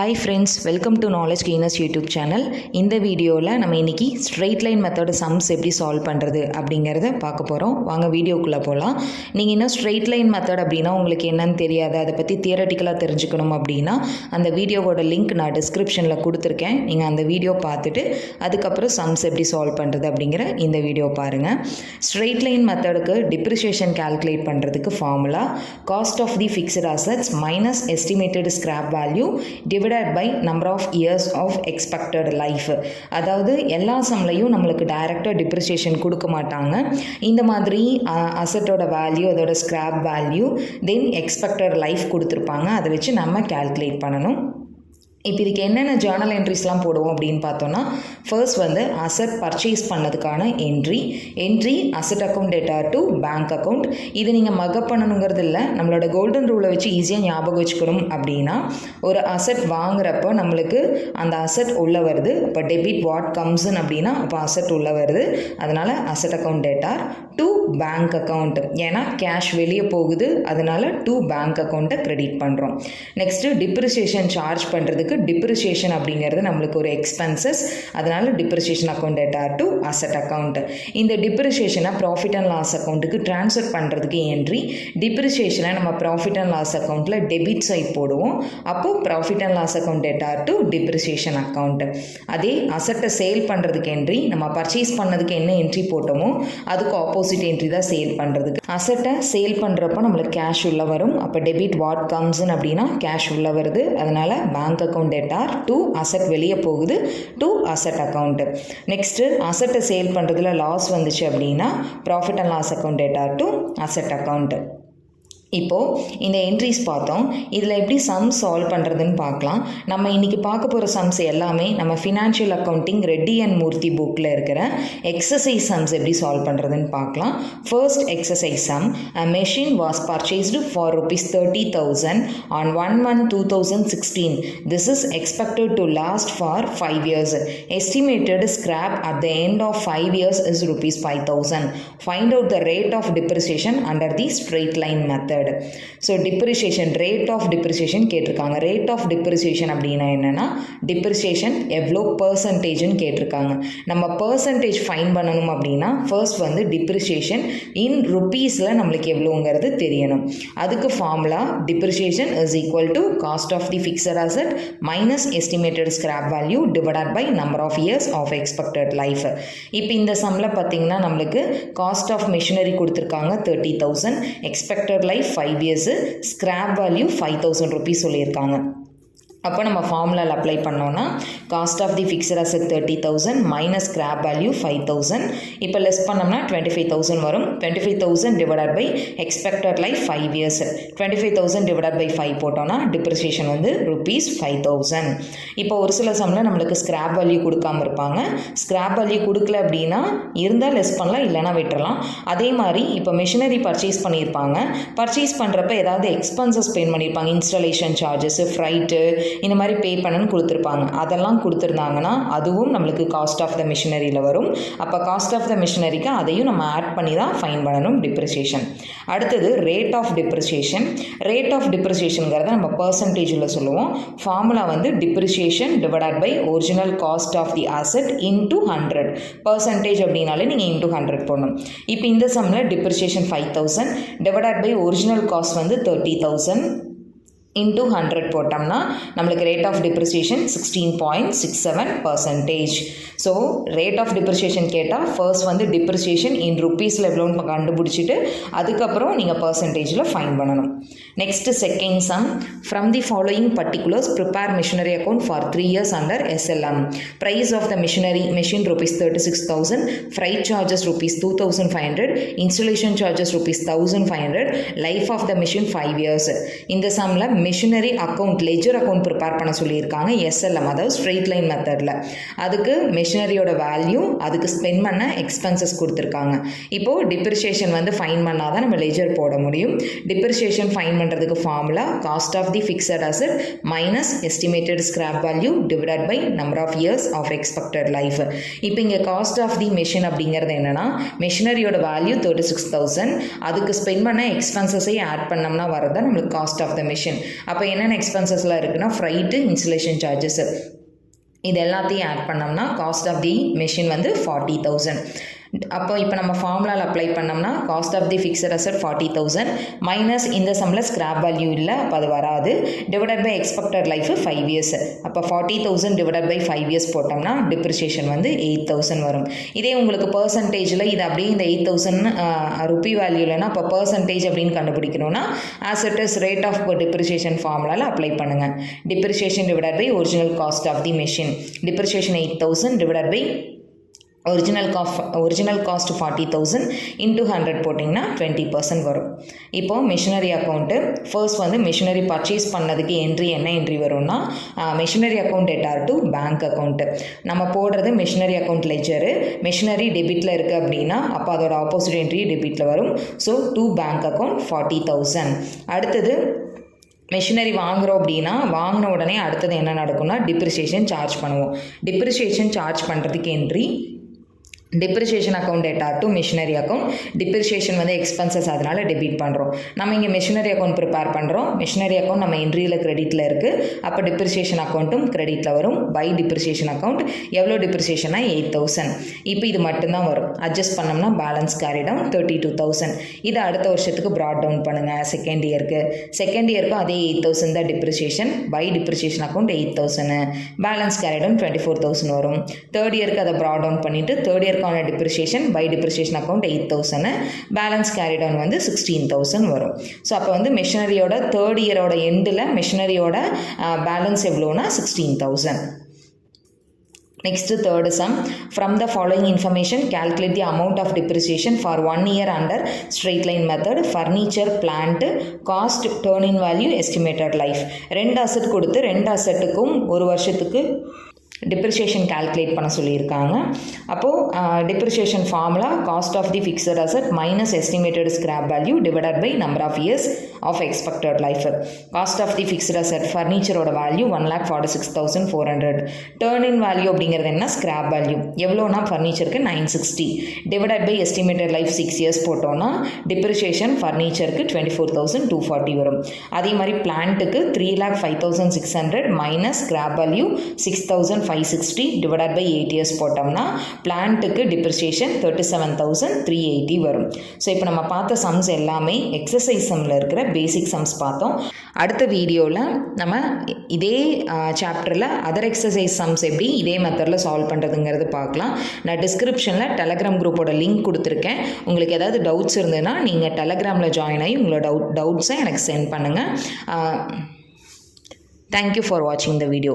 Hi friends, welcome to knowledge gainers YouTube channel. இந்த வீடியோவில் நம்ம இன்றைக்கி ஸ்ட்ரெயிட் லைன் மெத்தட் சம்ஸ் எப்படி சால்வ் பண்ணுறது அப்படிங்கிறத பார்க்க போகிறோம். வாங்க வீடியோக்குள்ளே போகலாம். நீங்கள் இன்னும் ஸ்ட்ரெயிட் லைன் மெத்தட் அப்படின்னா உங்களுக்கு என்னன்னு தெரியாது, அதை பற்றி தியரட்டிக்கலாக தெரிஞ்சுக்கணும் அப்படின்னா அந்த வீடியோவோட லிங்க் நான் டிஸ்கிரிப்ஷனில் கொடுத்துருக்கேன். நீங்கள் அந்த வீடியோ பார்த்துட்டு அதுக்கப்புறம் சம்ஸ் எப்படி சால்வ் பண்ணுறது அப்படிங்கிற இந்த வீடியோ பாருங்கள். ஸ்ட்ரெயிட் லைன் மெத்தடுக்கு டிப்ரிசியேஷன் கால்குலேட் பண்ணுறதுக்கு formula cost of the fixed assets minus estimated scrap value divided by number of years of expected life. அதாவது எல்லா சம்லையும் நம்மளுக்கு டைரக்டாக டிப்ரிசியேஷன் கொடுக்க மாட்டாங்க. இந்த மாதிரி அசட்டோட வேல்யூ, அதோட ஸ்கிராப் வேல்யூ, தென் எக்ஸ்பெக்டட் லைஃப் கொடுத்துருப்பாங்க. அதை வச்சு நம்ம கால்குலேட் பண்ணணும். இப்போ இதுக்கு என்னென்ன ஜேர்னல் என்ட்ரிஸ்லாம் போடுவோம் அப்படின்னு பார்த்தோன்னா, ஃபர்ஸ்ட் வந்து அசட் பர்ச்சேஸ் பண்ணதுக்கான entry asset account debtor to bank account. இது நீங்கள் மக்கப் பண்ணணுங்கிறது இல்லை, நம்மளோட கோல்டன் ரூலை வச்சு ஈஸியாக ஞாபகம் வச்சுக்கணும். அப்படின்னா ஒரு அசட் வாங்குறப்போ நம்மளுக்கு அந்த அசட் உள்ளே வருது, இப்போ டெபிட் வாட் கம்ஸ்ன்னு அப்படின்னா அப்போ அசட் உள்ளே வருது. அதனால் asset account debtor to bank account, ஏன்னா கேஷ் வெளியே போகுது, அதனால டு பேங்க் அக்கௌண்ட்டை கிரெடிட் பண்ணுறோம். நெக்ஸ்ட்டு டிப்ரிசியேஷன் சார்ஜ் பண்ணுறதுக்கு டிப்ரிசியேஷன் அப்படிங்கிறது நம்மளுக்கு ஒரு எக்ஸ்பென்சஸ், அதனால depreciation account debtor to asset account. இந்த டிப்ரிசியேஷனை ப்ராஃபிட் அண்ட் லாஸ் அக்கௌண்ட்டுக்கு ட்ரான்ஸ்ஃபர் பண்ணுறதுக்கு என்ட்ரி, டிப்ரிசியேஷனை நம்ம ப்ராஃபிட் அண்ட் லாஸ் அக்கௌண்ட்டில் டெபிட் சைட் போடுவோம். அப்போது profit and loss account debtor to depreciation account. அதே அசட்டை சேல் பண்ணுறதுக்கு என்ட்ரி, நம்ம பர்ச்சேஸ் பண்ணதுக்கு என்ன என்ட்ரி போட்டோமோ அதுக்கு ஆப்போசிட் என்ட்ரி தான் சேல் பண்ணுறதுக்கு. அசட்டை சேல் பண்ணுறப்போ நம்மளுக்கு கேஷ் உள்ள வரும், அப்போ டெபிட் வாட் கம்ஸ்ன்னு அப்படின்னா கேஷ் உள்ள வருது, அதனால் bank account debtor to asset வெளியே போகுது டு அசட் அக்கௌண்ட். நெக்ஸ்ட்டு அசட்டை சேல் பண்ணுறதுல லாஸ் வந்துச்சு அப்படின்னா profit and loss account debtor to asset account. இப்போது இந்த என்ட்ரிஸ் பார்த்தோம். இதில் எப்படி சம்ஸ் சால்வ் பண்ணுறதுன்னு பார்க்கலாம். நம்ம இன்றைக்கி பார்க்க போகிற சம்ஸ் எல்லாமே நம்ம ஃபினான்ஷியல் அக்கௌண்டிங் ரெட்டி அண்ட் மூர்த்தி புக்கில் இருக்கிற எக்ஸசைஸ் சம்ஸ் எப்படி சால்வ் பண்ணுறதுன்னு பார்க்கலாம். First exercise some, a machine was purchased for rupees 30,000 on 1/1/2016. This is expected to last for 5 years. Estimated scrap at the end of 5 years is rupees 5,000. Find out the rate of depreciation under the straight line method. So depreciation, rate of depreciation கேட்டிருக்காங்க. Rate of depreciation அப்படின்னா என்னென்னா depreciation எவ்வளோ பர்சன்டேஜ்னு கேட்டிருக்காங்க. நம்ம percentage fine பண்ணணும் அப்படின்னா first வந்து depreciation in ருப்பீஸில் நம்மளுக்கு எவ்வளோங்கிறது தெரியணும். அதுக்கு formula depreciation is equal to cost of the fixed asset minus estimated scrap value divided by number of years of expected life. இப்போ இந்த சம்மில் பார்த்தீங்கன்னா நம்மளுக்கு காஸ்ட் ஆஃப் மிஷினரி கொடுத்துருக்காங்க 30,000, expected life 5 years, scrap value 5,000 rupees சொல்லியிருக்காங்க. அப்போ நம்ம ஃபார்முலாவில் அப்ளை பண்ணோன்னா cost of the fixed asset 30,000 minus scrap value 5,000. இப்போ லெஸ் பண்ணோம்னா 25,000 வரும். 25,000 divided by expected life 5 years. 25,000 divided by 5 போட்டோன்னா டிப்ரிசியேஷன் வந்து rupees 5,000. இப்போ ஒரு சில சம்மில் நம்மளுக்கு ஸ்கிராப் வேல்யூ கொடுக்காம இருப்பாங்க. ஸ்கிராப் வேல்யூ கொடுக்கல அப்படின்னா இருந்தால் லெஸ் பண்ணலாம், இல்லைனா விட்டுறலாம். அதே மாதிரி இப்போ மிஷினரி பர்ச்சேஸ் பண்ணியிருப்பாங்க. பர்ச்சேஸ் பண்ணுறப்ப ஏதாவது எக்ஸ்பென்சஸ் பே பண்ணியிருப்பாங்க, இன்ஸ்டாலேஷன் சார்ஜஸ், ஃப்ரைட்டு, இந்த மாதிரி பே பண்ணணும்னு கொடுத்துருப்பாங்க. அதெல்லாம் கொடுத்துருந்தாங்கன்னா அதுவும் நம்மளுக்கு காஸ்ட் ஆஃப் த மிஷினரியில் வரும். அப்போ காஸ்ட் ஆஃப் த மிஷினரிக்கு அதையும் நம்ம ஆட் பண்ணி தான் ஃபைன் பண்ணணும் டிப்ரிசியேஷன். அடுத்தது rate of depreciation. Rate of டிப்ரிசியேஷனுங்கிறத நம்ம பர்சன்டேஜில் சொல்லுவோம். ஃபார்முலா வந்து depreciation divided by original cost of the asset into 100. Percentage அப்படின்னாலே நீங்கள் இன்டூ 100 போடணும். இப்போ இந்த சம்மில் depreciation 5,000 divided by original cost வந்து 30,000 இன்டூ 100 போட்டோம்னா நம்மளுக்கு rate of depreciation 16.67%. So rate of depreciation கேட்டால் ஃபர்ஸ்ட் வந்து டிப்ரிசியேஷன் இன் ருப்பீஸில் எவ்வளோன்னு கண்டுபிடிச்சிட்டு அதுக்கப்புறம் நீங்கள் பர்சன்டேஜில் ஃபைன் பண்ணணும். Next second some, from the following particulars prepare machinery account for 3 years under SLM. Price of the machine rupees 36,000, freight charges rupees 2,500, installation charges rupees 1,500, life of the machine 5 years. இந்த சம்மில் machinery account ledger account prepare பண்ண சொல்லியிருக்காங்க SLM, அதாவது straight line மெத்தடில். அதுக்கு மிஷினரியோட value, அதுக்கு spend பண்ண எக்ஸ்பென்சஸ் கொடுத்துருக்காங்க. இப்போது டிப்ரிசியேஷன் வந்து ஃபைன் பண்ணால் தான் நம்ம லெஜர் போட முடியும். டிப்ரிசியேஷன் ஃபைன் பண்ணுறதுக்கு formula cost of the fixed asset minus estimated scrap value divided by number of years of expected life. இப்போ இங்கே காஸ்ட் ஆஃப் தி மெஷின் அப்படிங்கிறது என்னென்னா மெஷினரியோட வேல்யூ 36,000, அதுக்கு ஸ்பெண்ட் பண்ண எக்ஸ்பென்சஸை ஆட் பண்ணோம்னா வரதான் நம்மளுக்கு காஸ்ட் ஆஃப் த மெஷின். அப்போ என்னென்ன எக்ஸ்பென்சஸ்லாம் இருக்குன்னா ஃப்ரைட்டு, இன்சுலேஷன் சார்ஜஸ், இது எல்லாத்தையும் ஆட் பண்ணோம்னா காஸ்ட் ஆஃப் தி மெஷின் வந்து 40,000. அப்போ இப்போ நம்ம ஃபார்முலாவில் அப்ளை பண்ணோம்னா cost of the fixed asset 40,000 minus இந்த சம்மில் ஸ்கிராப் வேல்யூ இல்லை, அப்போ அது வராது, divided by expected life 5 years. அப்போ 40,000 டிவைடட் பை 5 இயர்ஸ் போட்டோம்னா டிப்ரிசியேஷன் வந்து 8,000 வரும். இதே உங்களுக்கு பர்சன்டேஜில் இது அப்படியே இந்த 8,000 ருப்பி வேல்யூ இல்லைன்னா அப்போ பர்சன்டேஜ் அப்படின்னு கண்டுபிடிக்கணும்னா as it is rate of depreciation ஃபார்முலாவில் அப்ளை பண்ணுங்கள். Depreciation divided by original cost of the machine, depreciation 8,000 divided by original cost 40,000 into 100 போட்டிங்கன்னா 20% வரும். இப்போது மிஷினரி அக்கௌண்ட்டு ஃபர்ஸ்ட் வந்து மிஷினரி பர்ச்சேஸ் பண்ணதுக்கு என்ன என்ட்ரி வரும்னா machinery account debtor to bank account. நம்ம போடுறது மிஷினரி அக்கௌண்ட் லெஜரு, மிஷினரி டெபிட்டில் இருக்குது அப்படின்னா அப்போ அதோட ஆப்போசிட் என்ட்ரி டெபிட்டில் வரும். So to bank account 40,000. அடுத்தது மிஷினரி வாங்குகிறோம் அப்படின்னா வாங்கின உடனே அடுத்தது என்ன நடக்கும்னா டிப்ரிசியேஷன் சார்ஜ் பண்ணுவோம். டிப்ரிசியேஷன் சார்ஜ் பண்ணுறதுக்கு entry depreciation account debtor to machinery account. Depreciation வந்து எக்ஸ்பென்சஸ், அதனால் டெபிட் பண்ணுறோம். நம்ம இங்கே மிஷினரி அக்கௌண்ட் ப்ரிப்பேர் பண்ணுறோம். மிஷினரி அக்கௌண்ட் நம்ம என்ட்ரியில் கிரெடிட்டில் இருக்குது, அப்போ டிப்ரிசியேஷன் அக்கௌண்ட்டும் கிரெடிட்டில் வரும். பை டிப்ரிசியேஷன் அக்கௌண்ட் எவ்வளோ டிப்ரிசியேஷனா 8,000. இப்போ இது மட்டும்தான் வரும். அட்ஜஸ்ட் பண்ணோம்னா பேலன்ஸ் கேரி டவுன் 32,000. இது அடுத்த வருஷத்துக்கு ப்ராட் டவுன் பண்ணுங்கள். செகண்ட் இயருக்கும் அதே 8,000 தான் depreciation. By depreciation account 8,000, balance carry down 24,000 வரும். தேர்ட் இயருக்கு அதை ப்ராட் டவுன் பண்ணிவிட்டு third year depreciation by depreciation account 8,000, balance carry down வந்து 16,000 வரும். ஸோ அப்போ வந்து மிஷினரியோட தேர்ட் இயரோட எண்டில் மிஷினரியோட பேலன்ஸ் எவ்வளோனா 16,000. Next third sum, from the following information calculate the amount of depreciation for 1 year under straight line method, furniture, plant, cost, turn in value, estimated life. 2 asset கொடுத்து 2 அசெட்டுக்கும் ஒரு வருஷத்துக்கு depreciation calculate பண்ண சொல்லியிருக்காங்க. அப்போது depreciation formula cost of the fixed asset minus estimated scrap value divided by number of years of expected life. Cost of the fixed asset ஃபர்னிச்சரோட value 1,46,400. Turn in value அப்படிங்கிறது என்ன scrap value எவ்வளோனா ஃபர்னிச்சருக்கு 960 divided by estimated life 6 years போட்டோன்னா depreciation ஃபர்னிச்சருக்கு 24,240 வரும். அதே மாதிரி பிளான்ட்டுக்கு 3,05,600 minus scrap value 6,560 divided by 8 years போட்டோம்னா பிளான்ட்டுக்கு டிப்ரிசியேஷன் 37,380 வரும். ஸோ இப்போ நம்ம பார்த்த சம்ஸ் எல்லாமே எக்ஸசைஸ் சம்மில் இருக்கிற பேசிக் சம்ஸ் பார்த்தோம். அடுத்த வீடியோவில் நம்ம இதே சாப்டரில் அதர் எக்ஸசைஸ் சம்ஸ் எப்படி இதே மெத்தடில் சால்வ் பண்ணுறதுங்கிறது பார்க்கலாம். நான் டிஸ்கிரிப்ஷனில் டெலகிராம் குரூப்போட லிங்க் கொடுத்துருக்கேன். உங்களுக்கு ஏதாவது டவுட்ஸ் இருந்ததுன்னா நீங்கள் டெலகிராமில் ஜாயின் ஆகி உங்களோட டவுட்ஸை எனக்கு சென்ட் பண்ணுங்கள். தேங்க்யூ ஃபார் வாட்சிங் த வீடியோ.